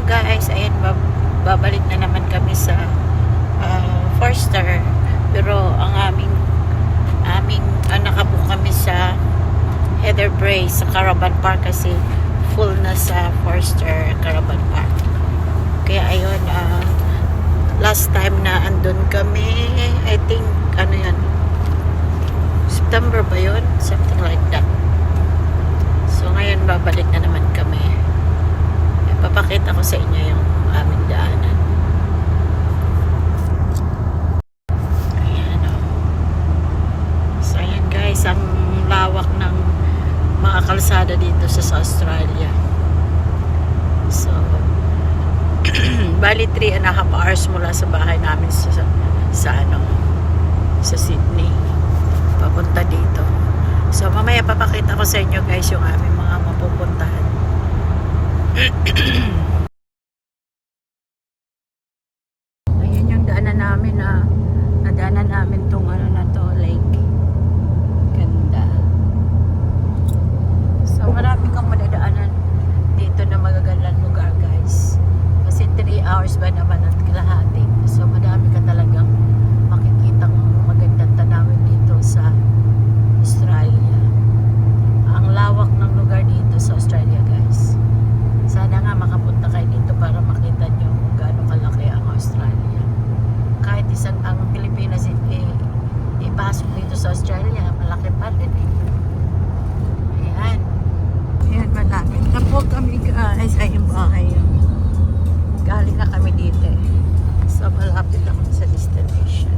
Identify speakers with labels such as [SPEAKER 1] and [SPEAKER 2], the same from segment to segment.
[SPEAKER 1] guys, ayan, babalik na naman kami sa Forster. Pero ang aming nakabook kami sa Heather Brace sa Caravan Park kasi full na sa Forster Caravan Park. Kaya ayun, last time na andun kami, I think, ano yan, September ba yun? Something like that. So ngayon babalik na naman kami. Papakita ko sa inyo yung aming daanan. Ayan, oh. So ayan guys, ang lawak ng mga kalsada dito sa Australia. So bali 3.5 hours mula sa bahay namin sa Sydney papunta dito. So mamaya papakita ko sa inyo guys yung aming mga mapupuntahan. Ayan yung daanan namin nadaanan namin tong na to, lake. Ganda. So marami kang madadaanan dito na magagandang lugar guys. Kasi 3 hours ba naman at kalahati. So madami ka talagang makikitang magandang tanawin dito sa Australia. Ang lawak ng lugar dito sa Australia guys. Sana nga makapunta kayo dito para makita nyo kung gaano kalaki ang Australia. Kahit ang Pilipinas ipasok dito sa Australia, malaki pa rin eh. Ayan. Ayan, malaki. Tapos kami sa yung bahay. Galing na kami dito eh. So malapit na kami sa destination.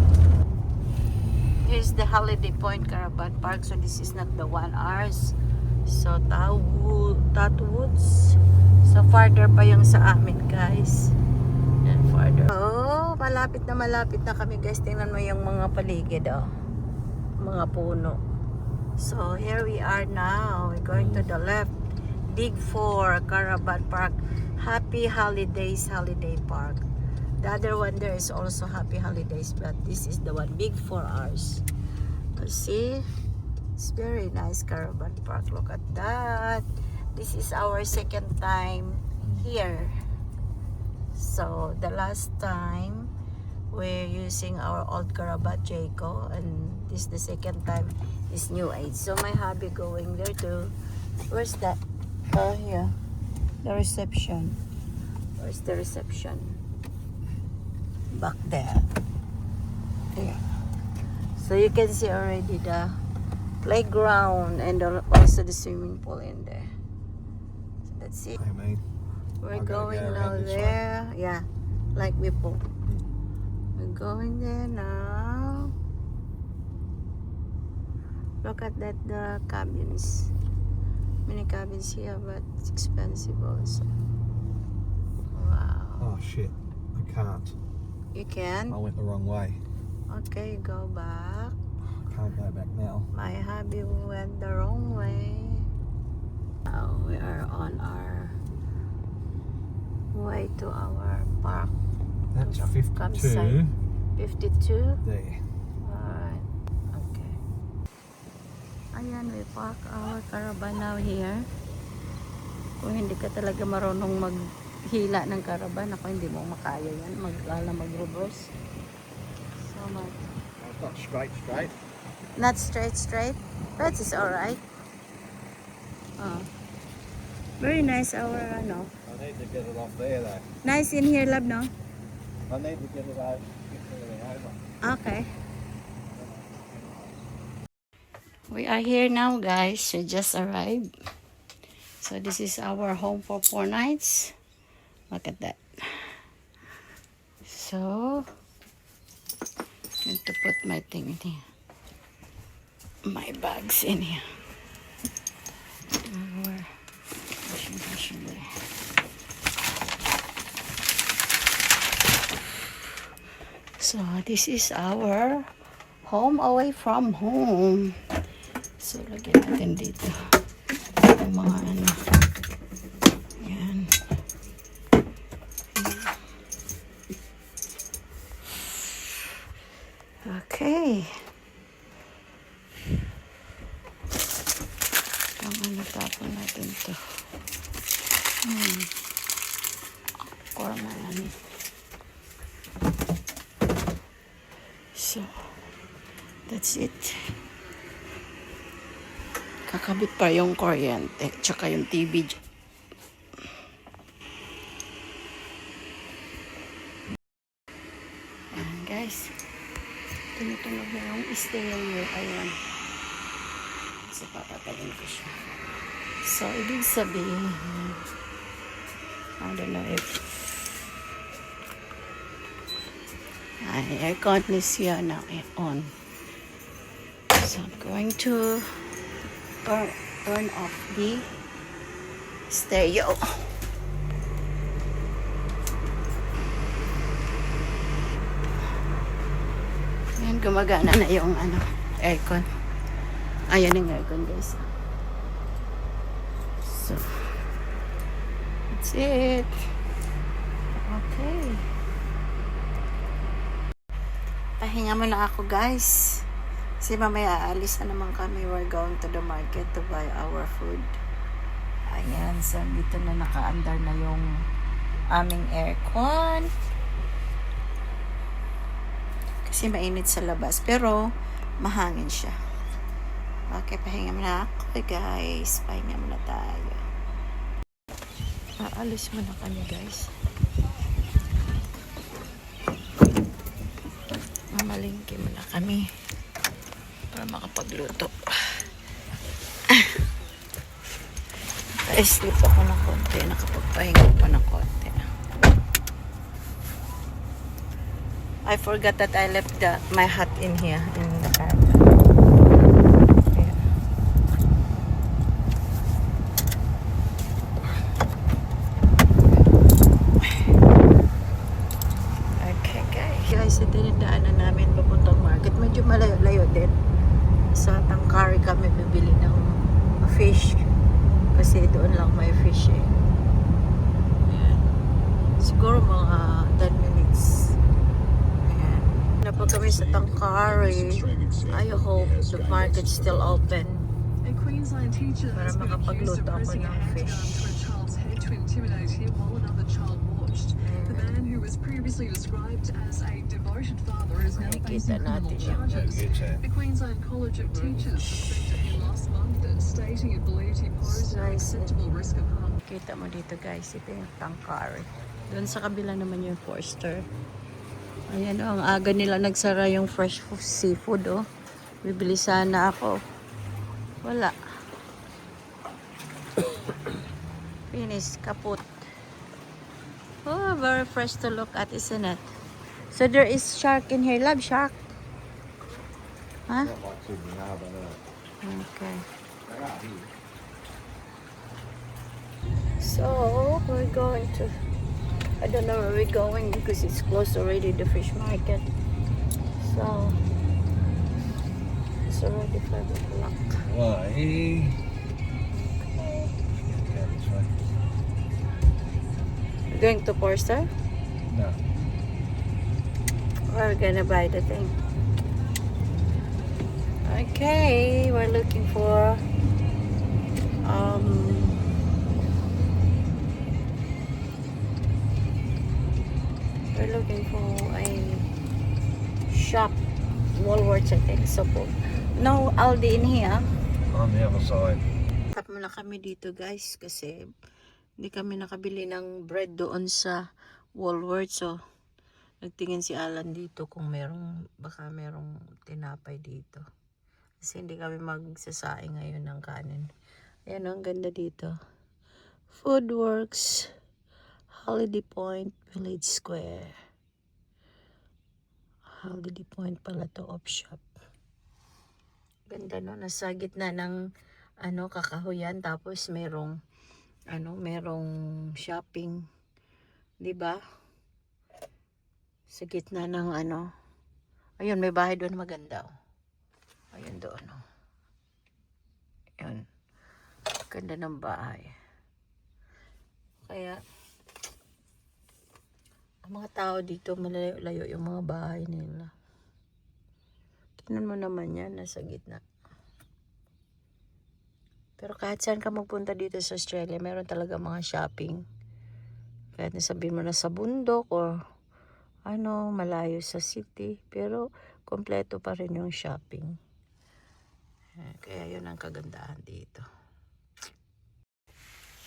[SPEAKER 1] Here's the Holiday Point Caravan Park. So this is not the 1 hours. So Tatwoods. So farther pa yung sa amin guys. And farther. Oh, malapit na kami guys. Tingnan mo yung mga paligid oh. Mga puno. So here we are now. We're going to the left. Dig 4 Caravan Park. Happy Holidays Holiday Park. The other one there is also Happy Holidays, but this is the one big 4 hours. See? It's very nice Caravan Park. Look at that. This is our second time here. So the last time we're using our old Caravan Jayco, and this the second time is New Age. So my hubby going there too. Where's that? Oh, here. The reception. Where's the reception? Back there. Here. So you can see already the playground and also the swimming pool in there. So that's it. We're going now there. Yeah, like before. We're going there now. Look at that, the cabins. Many cabins here, but it's expensive also. Wow.
[SPEAKER 2] Oh shit, I can't.
[SPEAKER 1] You can?
[SPEAKER 2] I went the wrong way.
[SPEAKER 1] Okay, go back.
[SPEAKER 2] I can't go back now.
[SPEAKER 1] My hubby went the wrong way. Now we are on our way to our park.
[SPEAKER 2] That's
[SPEAKER 1] to the
[SPEAKER 2] 52
[SPEAKER 1] campsite. 52?
[SPEAKER 2] there.
[SPEAKER 1] Alright. Okay. Ayan, we park our caravan now here. Kung hindi ka talaga marunong maghila ng caravan, ako hindi mo makaya yan. Mag-reverse. So much.
[SPEAKER 2] It's not straight.
[SPEAKER 1] Not straight, but it's alright. Oh. Very nice our
[SPEAKER 2] I need to get it off there though.
[SPEAKER 1] nice in here, love, no?
[SPEAKER 2] I need to get it over.
[SPEAKER 1] Okay. We are here now, guys. We just arrived. So this is our home for 4 nights. Look at that. So I'm going to put my thing in here. My bags in here. Our washing machine there. So this is our home away from home. So lagyan natin dito yung mga ano. Yan. Okay. Ang ano, tapon natin to. corner. So, that's it. Kakabit pa yung kuryente, tsaka yung TV. Ayan guys, tumutunog na yung stereo. Ayan. So, papatayin ko siya. So, ibig sabihin, I don't know if aircon is here now on. So, I'm going to turn off the stereo. Ayan, gumagana na yung aircon. Ayan yung aircon guys. So, that's it. Okay. Pahinga muna ako guys. Kasi mamaya aalis na naman kami. We're going to the market to buy our food. Ayan. So, dito na naka-andar na yung aming aircon. Kasi mainit sa labas. Pero, mahangin siya. Okay, pahinga muna ako guys. Pahinga muna tayo. Aalis muna kami guys. Mamalingki muna kami para makapagluto. Naka-sleep ako ng konti. Nakapagpahinga pa ng konti. I forgot that I left my hat in here in the car. Ito yung daanan namin papuntang market. Medyo malayo-layo din. Sa Tangkari kami bibili ng fish. Kasi doon lang may fish eh. Ayan. Siguro mga 10 minutes. Ayan. Napag kami sa Tangkari. I hope the market's still open. Para makapagluto ako ng fish.
[SPEAKER 3] The man who was previously described as a devoted father is now facing criminal charges. The Queensland College of Teachers suspected him last month, stating it believed he posed an acceptable risk of harm.
[SPEAKER 1] Kita mo dito guys, ito yung Tangkari. Doon sa kabila naman yung Forster. Ayan o, ang aga nila nagsara yung fresh seafood o. Bibili sana ako. Wala. Finish, kaput. Oh, very fresh to look at, isn't it? So there is shark in here. Love shark. Huh?
[SPEAKER 2] Not like Sydney Harbour, no.
[SPEAKER 1] Okay.
[SPEAKER 2] They are here.
[SPEAKER 1] So we're going to, I don't know where we're going because it's closed already, the fish market. So it's already 5 o'clock.
[SPEAKER 2] Why? Yeah, this way.
[SPEAKER 1] We're going to Forster?
[SPEAKER 2] No.
[SPEAKER 1] We're gonna buy the thing. Okay, we're looking for a shop, Woolworths I think. So no Aldi in here.
[SPEAKER 2] On the other side.
[SPEAKER 1] Tap muna kami dito guys kasi hindi kami nakabili ng bread doon sa Woolworths. So nagtingin si Alan dito kung baka merong tinapay dito. Kasi hindi kami magsasaing ngayon ng kanin. Ayan, ang ganda dito. Foodworks, Holiday Point, Village Square. Holiday Point pala to, op shop. Ganda no, nasa gitna ng kakahuyan, tapos merong shopping, 'di ba? Sa gitna ng ayun, may bahay doon maganda. Ayun doon. Ayun. Ganda ng bahay. Kaya ang mga tao dito malayo-layo yung mga bahay nila. Tingnan mo naman yan, nasa gitna. Pero kahit saan ka magpunta dito sa Australia, meron talaga mga shopping. Kahit nasabihin mo na sa bundok or ano, malayo sa city. Pero kompleto pa rin yung shopping. Kaya yun ang kagandahan dito.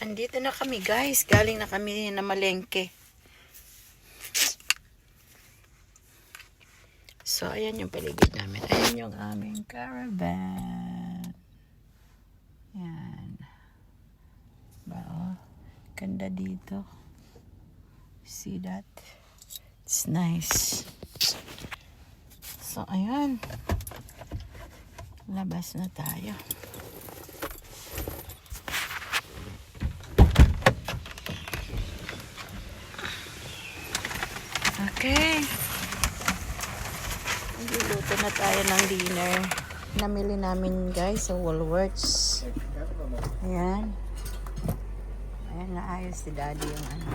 [SPEAKER 1] Andito na kami guys. Galing na kami na malengke. So, ayan yung paligid namin. Ayan yung aming caravan. Yan. Ba, ganda dito. See that? It's nice. So, ayan. Labas na tayo. Okay. Nagluluto na tayo ng dinner. Namili namin guys sa Woolworths. Ayan. Ayan, naayos si Daddy yung ano.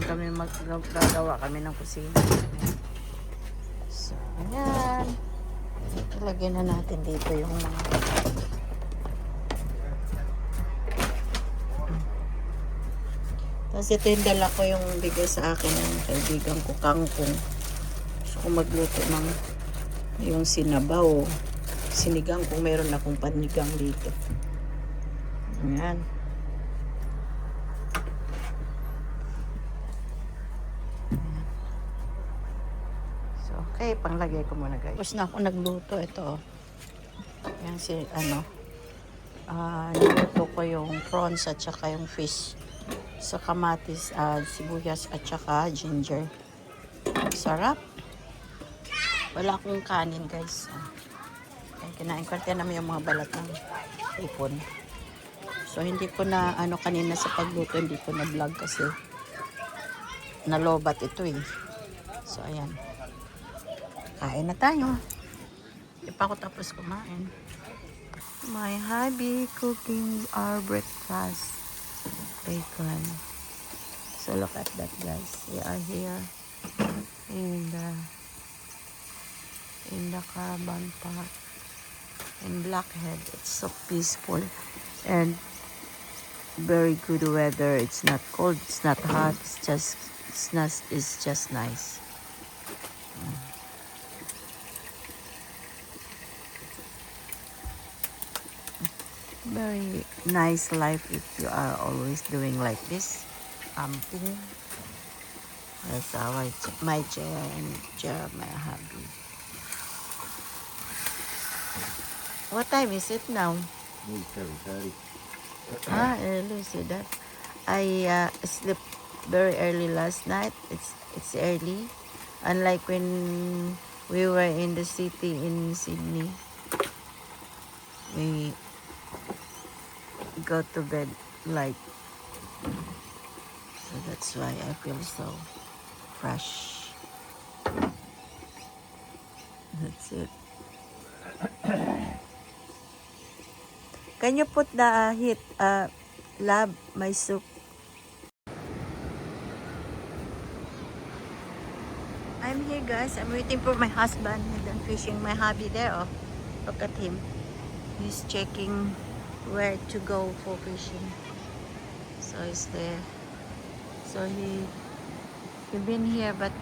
[SPEAKER 1] Kami maggagawa kami ng kusina. So, ayan. Ilagyan na natin dito yung mga tapos ito yung dala ko yung bigay sa akin ng kaibigan ko, kangkong. Gusto ko magluto ng yung sinabaw, sinigang kung meron akong panigang dito. Ayan. So, okay, panglagay ko muna guys. Tapos na ako nagluto, ito. Yan si, ano, niluto ko yung prawns at saka yung fish. Sa kamatis, sibuyas at saka ginger. Sarap. Wala akong kanin guys. Ayan, kinain ko namin yung mga balat ng ipon. So hindi ko na kanina sa pagluto, hindi ko na vlog kasi nalobat ito eh. So ayan. Kain na tayo. Hindi pa ako tapos kumain. My hubby cooking our breakfast. Bacon. So look at that guys. We are here in the caravan park in Blackhead. It's so peaceful and very good weather. It's not cold, it's not hot, it's just nice. Very nice life if you are always doing like this, camping. That's my chair and chair of my hubby. What time is it now?
[SPEAKER 2] 7:30.
[SPEAKER 1] Early, see that. I slept very early last night. It's early. Unlike when we were in the city in Sydney. We go to bed like, so that's why I feel so fresh. That's it. Can you put the heat, lab, my soup? I'm here guys, I'm waiting for my husband. He's done fishing. My hubby there, oh, look at him. He's checking where to go for fishing. So he's there. So he been here but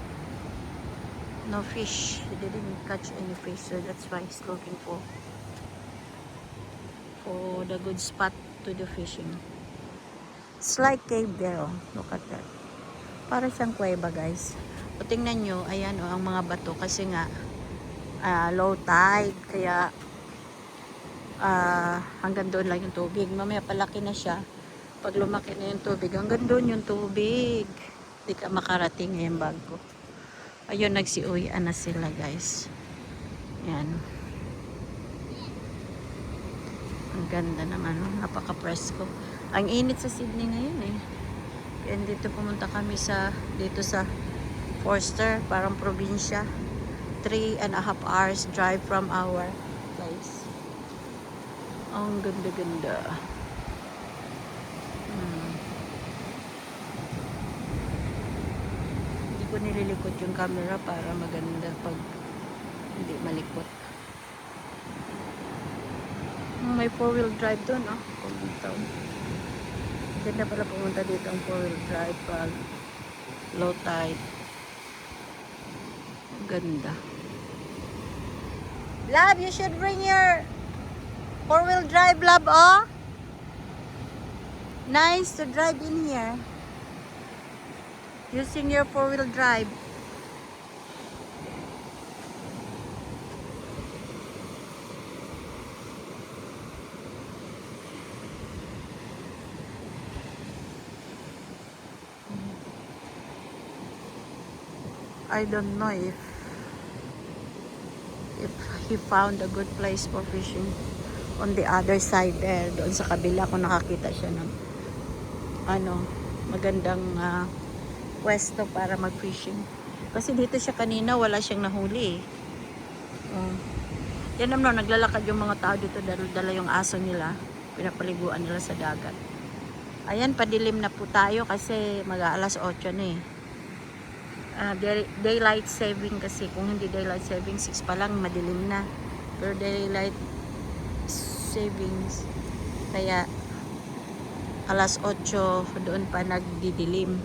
[SPEAKER 1] no fish. He didn't catch any fish, so that's why he's looking for the good spot to do fishing. It's like cave there, oh. Look at that. Para siyang kuweba guys. O tingnan nyo, ayan ang mga bato kasi nga low tide, kaya hanggang doon lang yung tubig. Mamaya palaki na siya. Pag lumaki na yung tubig, hanggang doon yung tubig. Hindi ka makarating yung bag ko. Ayun, nagsiuwian na sila guys. Yan. Ang ganda ng napaka-presko. Ang init sa Sydney ngayon eh. Kaya dito pumunta kami dito sa Forster, parang probinsya. 3.5 hours drive from our place. Ang ganda-ganda. Hindi ko nililikot yung camera para maganda pag hindi malikot. May 4-wheel drive doon, oh. Pumunta. Ganda pala pumunta dito ang 4-wheel drive pag low tide. Ganda. Love, you should bring your 4-wheel drive, love, oh. Nice to drive in here. Using your 4-wheel drive. I don't know if he found a good place for fishing on the other side there. Doon sa kabila ko nakakita siya ng magandang pwesto para mag-fishing. Kasi dito siya kanina wala siyang nahuli eh. Yan naman, naglalakad yung mga tao dito, dala yung aso nila, pinapaliguan nila sa dagat. Ayan, padilim na po tayo kasi mag-aalas 8 na eh. Daylight saving kasi, kung hindi daylight saving 6 pa lang madilim na, pero daylight savings kaya alas 8 doon pa nagdidilim.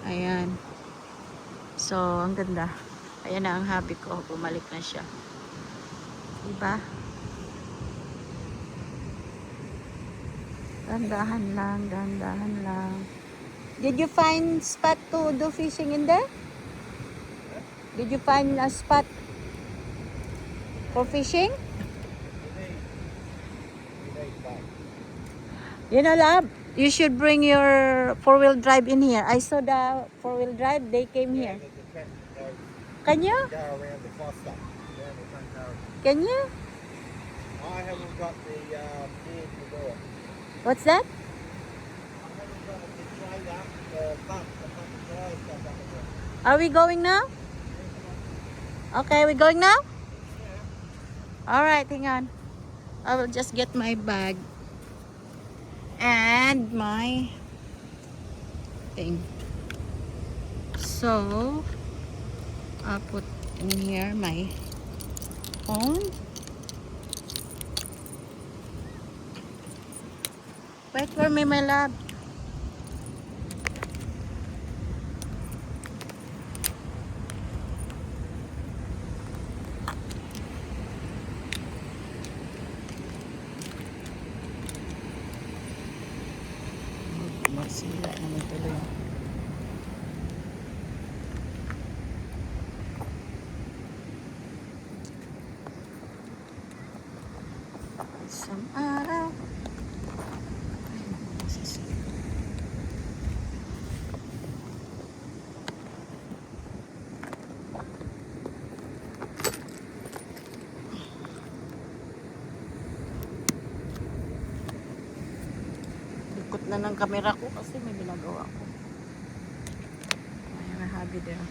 [SPEAKER 1] Ayan, so ang ganda. Ayan na ang hubby ko, bumalik na siya, diba? Dahan lang. Did you find spot to do fishing in there? Did you find a spot for fishing? You know, love, you should bring your 4-wheel drive in here. I saw the 4-wheel drive, they came here. Can you?
[SPEAKER 2] Go around the cluster.
[SPEAKER 1] Can you?
[SPEAKER 2] I haven't got the gear to do it.
[SPEAKER 1] What's that? Are we going now? Okay, we going now? Alright, hang on. I will just get my bag and my thing. So, I'll put in here my phone. Wait for me, my love. Masila naman tuloy. Isang araw. Ikot na ng camera ko kasi may ginagawa ko. Ayan, habi din.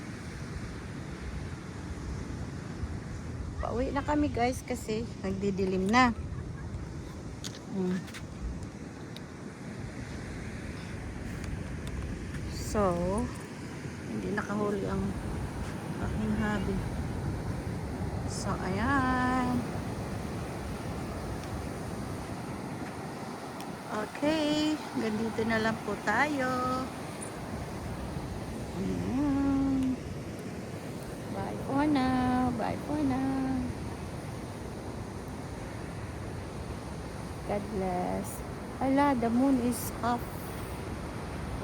[SPEAKER 1] Pauwi na kami guys kasi nagdidilim na. So, hindi nakahuli ang aking habi. So, ayan. Okay, ganito na lang po tayo. Ayan. Bye for now. Bye for now. God bless. Ala, the moon is half.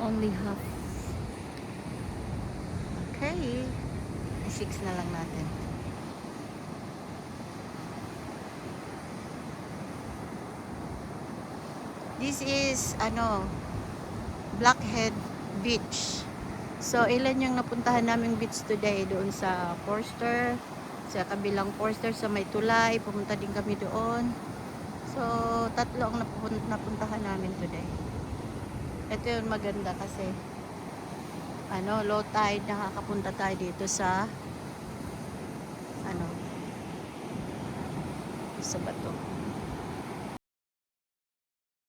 [SPEAKER 1] Only half. Okay. 6 na lang natin. This is Blackhead Beach. So ilan yung napuntahan naming beach today, doon sa Forster, sa kabilang Forster sa May Tulay, pumunta din kami doon. So 3 ang napuntahan namin today. Ito yung maganda kasi low tide, nakakapunta tayo dito sa sa bato.